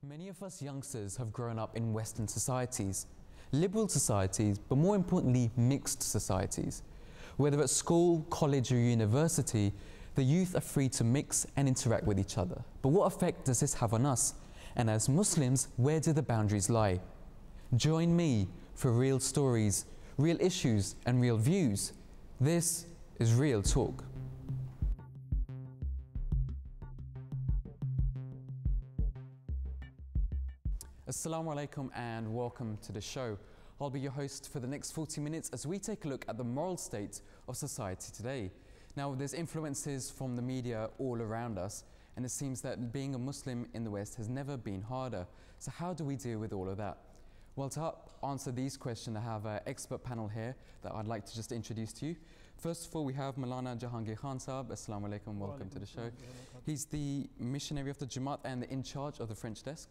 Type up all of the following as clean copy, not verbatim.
Many of us youngsters have grown up in Western societies, liberal societies, but more importantly, mixed societies. Whether at school, college or university, the youth are free to mix and interact with each other. But what effect does this have on us? And as Muslims, where do the boundaries lie? Join me for real stories, real issues and real views. This is Real Talk. Assalamu alaikum and welcome to the show. I'll be your host for the next 40 minutes as we take a look at the moral state of society today. Now, there's influences from the media all around us, and it seems that being a Muslim in the West has never been harder. So how do we deal with all of that? Well, to help answer these questions, I have an expert panel here that I'd like to just introduce to you. First of all, we have Maulana Jahangir Khan Saab. Assalamu alaikum, welcome to the show. He's the missionary of the Jamaat and in charge of the French desk.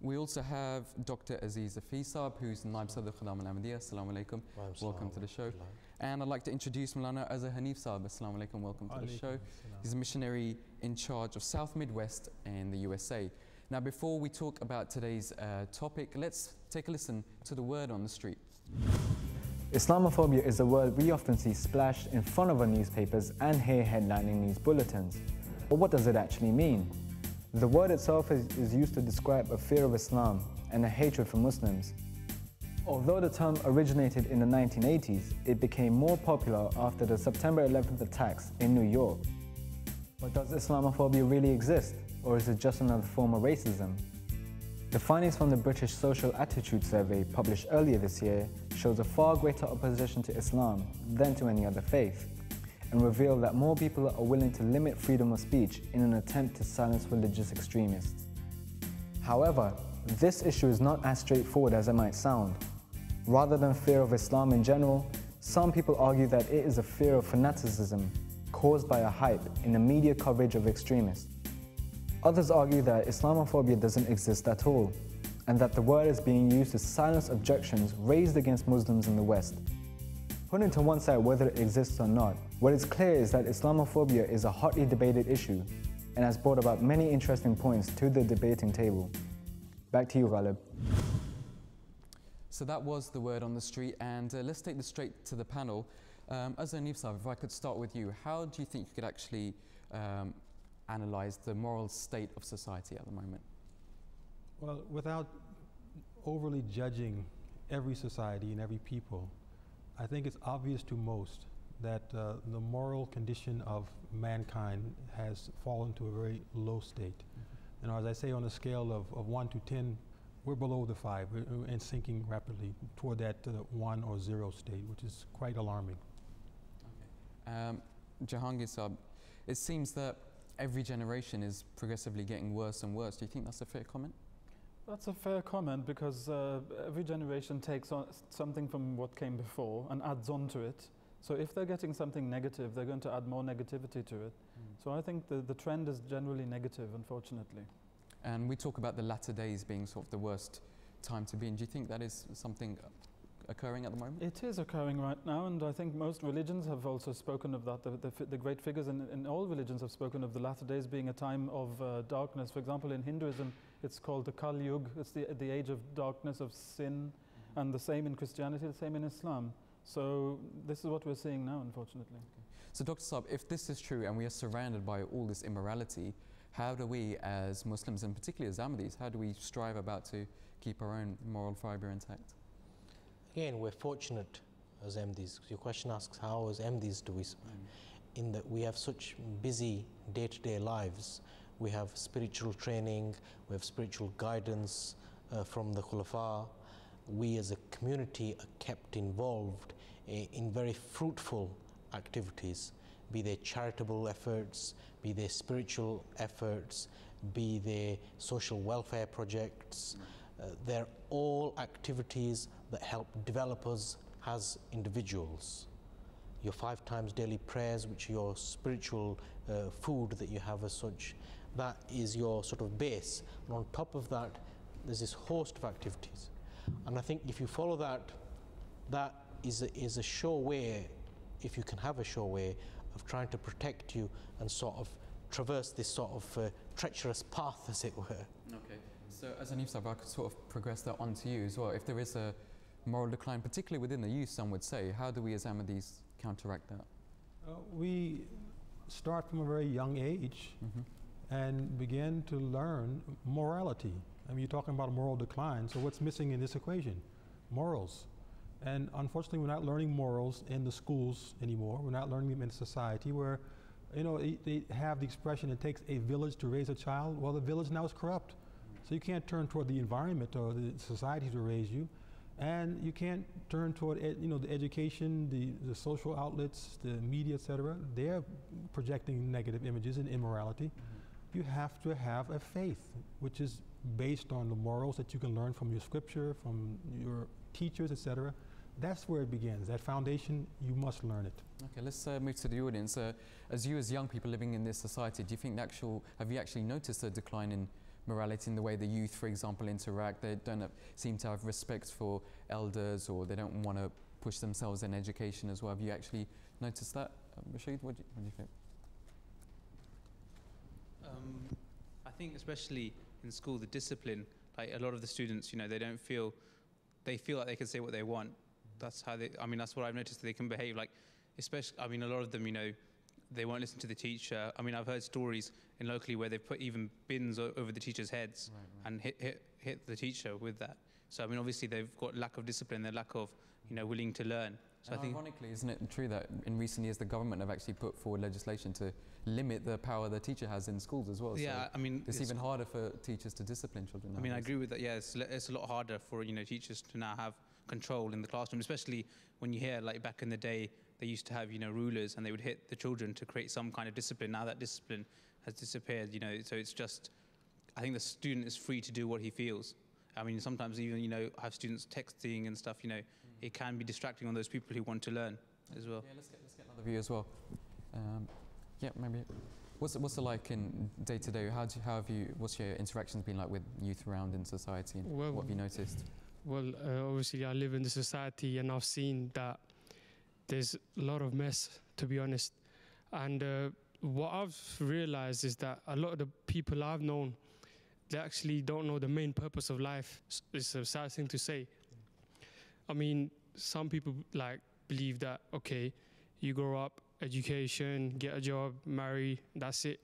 We also have Dr. Aziz Hafiz Saab, who's Naib Sadr Khadam al-Ahmadiyya. Assalamu alaikum, welcome to the show. And I'd like to introduce Maulana Azhar Hanif Saab. Assalamu alaikum, welcome to the show. He's a missionary in charge of South Midwest in the USA. Now, before we talk about today's topic, let's take a listen to the word on the street. Islamophobia is a word we often see splashed in front of our newspapers and hear headlining news bulletins. But what does it actually mean? The word itself is used to describe a fear of Islam and a hatred for Muslims. Although the term originated in the 1980s, it became more popular after the September 11th attacks in New York. But does Islamophobia really exist, or is it just another form of racism? The findings from the British Social Attitude Survey published earlier this year shows a far greater opposition to Islam than to any other faith, and reveal that more people are willing to limit freedom of speech in an attempt to silence religious extremists. However, this issue is not as straightforward as it might sound. Rather than fear of Islam in general, some people argue that it is a fear of fanaticism caused by a hype in the media coverage of extremists. Others argue that Islamophobia doesn't exist at all, and that the word is being used to silence objections raised against Muslims in the West. Putting to one side whether it exists or not, what is clear is that Islamophobia is a hotly debated issue and has brought about many interesting points to the debating table. Back to you, Ghalib. So that was the word on the street, and let's take this straight to the panel. Azhar Hanif Saab, if I could start with you, how do you think you could actually analyse the moral state of society at the moment? Well, without overly judging every society and every people, I think it's obvious to most that the moral condition of mankind has fallen to a very low state. And as I say, on a scale of 1 to 10, we're below the 5 and sinking rapidly toward that 1 or 0 state, which is quite alarming. Okay. Jahangir Saab, it seems that every generation is progressively getting worse and worse. Do you think that's a fair comment? That's a fair comment, because every generation takes on something from what came before and adds on to it. So if they're getting something negative, they're going to add more negativity to it. So I think the trend is generally negative, unfortunately. And we talk about the latter days being sort of the worst time to be in. Do you think that is something occurring at the moment? It is occurring right now, and I think most religions have also spoken of that. The great figures in all religions have spoken of the latter days being a time of darkness. For example, in Hinduism, it's called the Kal Yuga. It's the age of darkness, of sin, and the same in Christianity, the same in Islam. So this is what we're seeing now, unfortunately. Okay. So Dr. Saab, if this is true and we are surrounded by all this immorality, how do we as Muslims, and particularly as Ahmadis, how do we strive about to keep our own moral fibre intact? Again, we're fortunate as Ahmadis. Your question asks, how as Ahmadis do we in that we have such busy day-to-day lives. We have spiritual training, we have spiritual guidance from the Khulafa. We as a community are kept involved in very fruitful activities, be they charitable efforts, be they spiritual efforts, be they social welfare projects. They're all activities that help develop us as individuals. Your 5 times daily prayers, which are your spiritual food that you have as such, that is your sort of base. And on top of that, there's this host of activities. And I think if you follow that, that is a sure way, if you can have a sure way, of trying to protect you and sort of traverse this sort of treacherous path, as it were. Okay. So So as an youth star, I could sort of progress that onto you as well. If there is a moral decline, particularly within the youth, some would say, how do we as Ahmadis counteract that? We start from a very young age and begin to learn morality. I mean, you're talking about a moral decline, so what's missing in this equation? Morals. And unfortunately, we're not learning morals in the schools anymore. We're not learning them in society where, you know, they have the expression, it takes a village to raise a child. Well, the village now is corrupt. So you can't turn toward the environment or the society to raise you. And you can't turn toward, you know, the education, the social outlets, the media, etc. They're projecting negative images and immorality. You have to have a faith, which is based on the morals that you can learn from your scripture, from your teachers, etc. That's where it begins. That foundation, you must learn it. Okay, let's move to the audience. As you, as young people living in this society, do you think have you actually noticed a decline in morality in the way the youth, for example, interact? They don't seem to have respect for elders, or they don't want to push themselves in education as well. Have you actually noticed that? Rashid, what do you think? I think especially in school, the discipline, like a lot of the students, you know, they feel like they can say what they want. That's how they, I mean, that's what I've noticed, that they can behave like, especially, I mean, a lot of them, you know, they won't listen to the teacher. I mean, I've heard stories in locally where they've put even bins over the teachers' heads and hit the teacher with that. So, I mean, obviously they've got lack of discipline, they're lack of, you know, willing to learn. So and I think ironically, isn't it true that in recent years the government have actually put forward legislation to limit the power the teacher has in schools as well? Yeah, so I mean, it's even harder for teachers to discipline children nowadays. I mean, I agree with that. Yeah, it's a lot harder for, you know, teachers to now have control in the classroom, especially when you hear, like, back in the day, they used to have, you know, rulers, and they would hit the children to create some kind of discipline. Now that discipline has disappeared, you know, so it's just, I think the student is free to do what he feels. I mean, sometimes even, you know, have students texting and stuff, you know, it can be distracting on those people who want to learn as well. Yeah, let's get another view as well. Yeah, maybe. What's it like in day to day? What's your interactions been like with youth around in society? And what have you noticed? Well, obviously I live in the society and I've seen that there's a lot of mess, to be honest. And what I've realized is that a lot of the people I've known, they actually don't know the main purpose of life. It's a sad thing to say. I mean, some people like believe that, okay, you grow up, education, get a job, marry, that's it.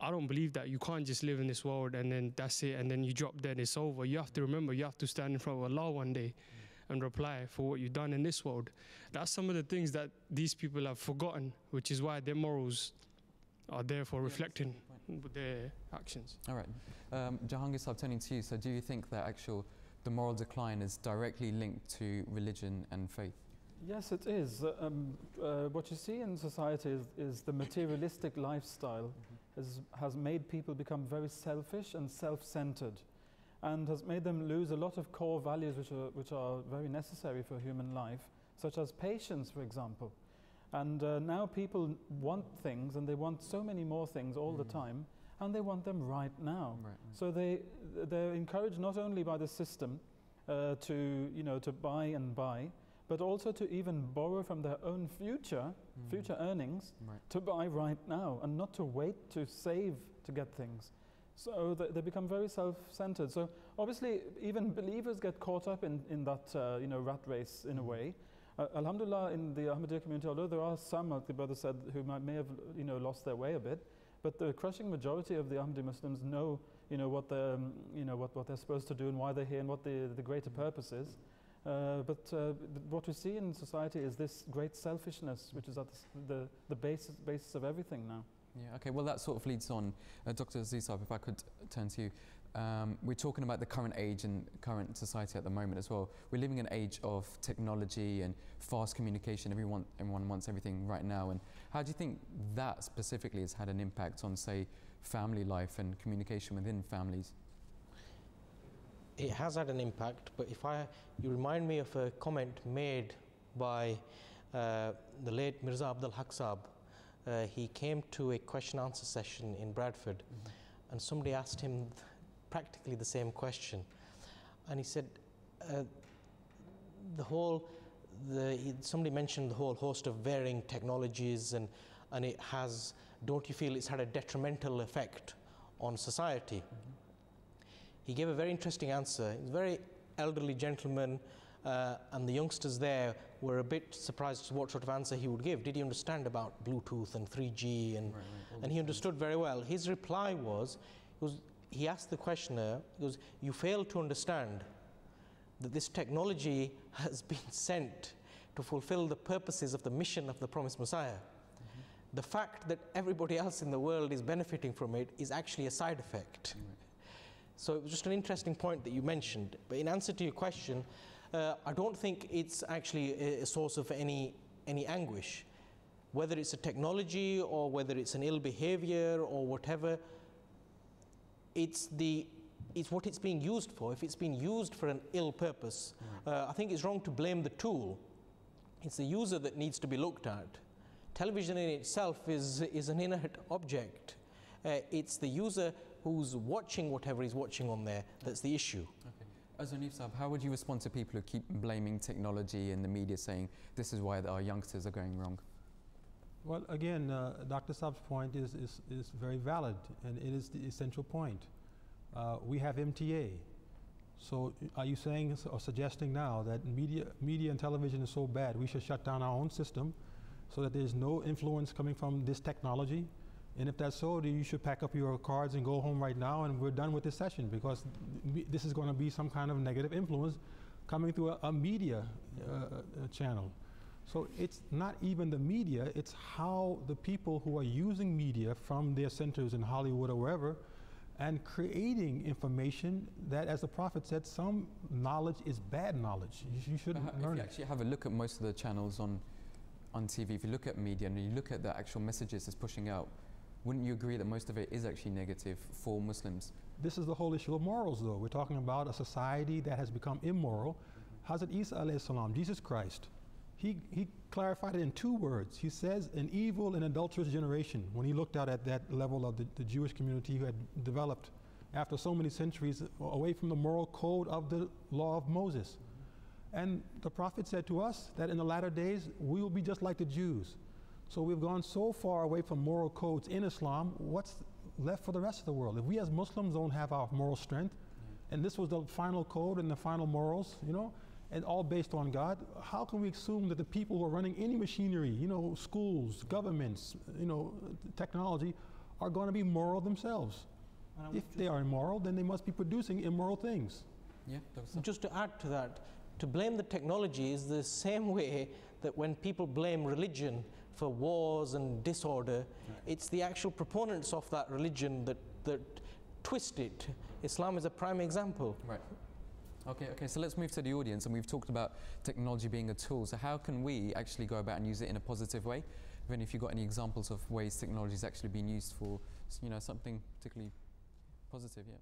I don't believe that. You can't just live in this world and then that's it, and then you drop dead, it's over. You have to remember, you have to stand in front of Allah one day and reply for what you've done in this world. That's some of the things that these people have forgotten, which is why their morals are there for reflecting their actions. All right. Jahangir, I'm turning to you. So do you think that the moral decline is directly linked to religion and faith? Yes, it is. What you see in society is the materialistic lifestyle has made people become very selfish and self-centered, and has made them lose a lot of core values which are very necessary for human life, such as patience, for example. And now people want things, and they want so many more things all the time, and they want them right now. So they're encouraged not only by the system to buy and buy, but also to even borrow from their own future earnings to buy right now, and not to wait to save to get things. So they become very self-centered. So obviously even believers get caught up in that rat race in a way. Alhamdulillah, in the Ahmadiyya community, although there are some, like the brother said, who may have lost their way a bit, but the crushing majority of the Ahmadi Muslims know what they're supposed to do and why they're here and what the greater purpose is. But what we see in society is this great selfishness, which is at the basis of everything now. Yeah, okay, well that sort of leads on. Dr. Zisab, if I could turn to you. We're talking about the current age and current society at the moment as well. We're living in an age of technology and fast communication. Everyone wants everything right now. And how do you think that specifically has had an impact on, say, family life and communication within families? It has had an impact, but you remind me of a comment made by the late Mirza Abdul Haq Saab. He came to a question-answer session in Bradford, and somebody asked him practically the same question, and he said, somebody mentioned the whole host of varying technologies, and it has. Don't you feel it's had a detrimental effect on society? he gave a very interesting answer. He was a very elderly gentleman, and the youngsters there were a bit surprised as to what sort of answer he would give. Did he understand about Bluetooth and 3G? And he understood very well. His reply was, he asked the questioner, he goes, "You fail to understand that this technology has been sent to fulfill the purposes of the mission of the promised Messiah. The fact that everybody else in the world is benefiting from it is actually a side effect." So it was just an interesting point that you mentioned. But in answer to your question, I don't think it's actually a source of any anguish. Whether it's a technology or whether it's an ill behavior or whatever, it's what it's being used for. If it's being used for an ill purpose, I think it's wrong to blame the tool. It's the user that needs to be looked at. Television in itself is an inert object. It's the user who's watching whatever he's watching on there that's the issue. Okay. Azunif Saab, how would you respond to people who keep blaming technology and the media, saying this is why our youngsters are going wrong? Well, again, Dr. Saab's point is very valid, and it is the essential point. We have MTA. So are you saying or suggesting now that media and television is so bad we should shut down our own system so that there's no influence coming from this technology? And if that's so, then you should pack up your cards and go home right now, and we're done with this session, because this is going to be some kind of negative influence coming through a media channel. So it's not even the media, it's how the people who are using media from their centers in Hollywood or wherever and creating information that, as the Prophet said, some knowledge is bad knowledge. You shouldn't learn it. If you actually have a look at most of the channels on TV, if you look at media and you look at the actual messages it's pushing out, wouldn't you agree that most of it is actually negative for Muslims? This is the whole issue of morals, though. We're talking about a society that has become immoral. Hazrat Isa alayhi salam, Jesus Christ, he clarified it in 2 words. He says, an evil and adulterous generation, when he looked out at that level of the Jewish community who had developed after so many centuries away from the moral code of the law of Moses. And the Prophet said to us that in the latter days, we will be just like the Jews. So we've gone so far away from moral codes in Islam, what's left for the rest of the world? If we as Muslims don't have our moral strength, and this was the final code and the final morals, you know, and all based on God, how can we assume that the people who are running any machinery, you know, schools, governments, you know, technology, are going to be moral themselves? If they are immoral, then they must be producing immoral things. Yeah, just to add to that, to blame the technology is the same way that when people blame religion for wars and disorder, it's the actual proponents of that religion that twist it. Islam is a prime example. Right. Okay, so let's move to the audience, and we've talked about technology being a tool. So how can we actually go about and use it in a positive way? Even if you've got any examples of ways technology is actually being used for, you know, something particularly positive, yeah.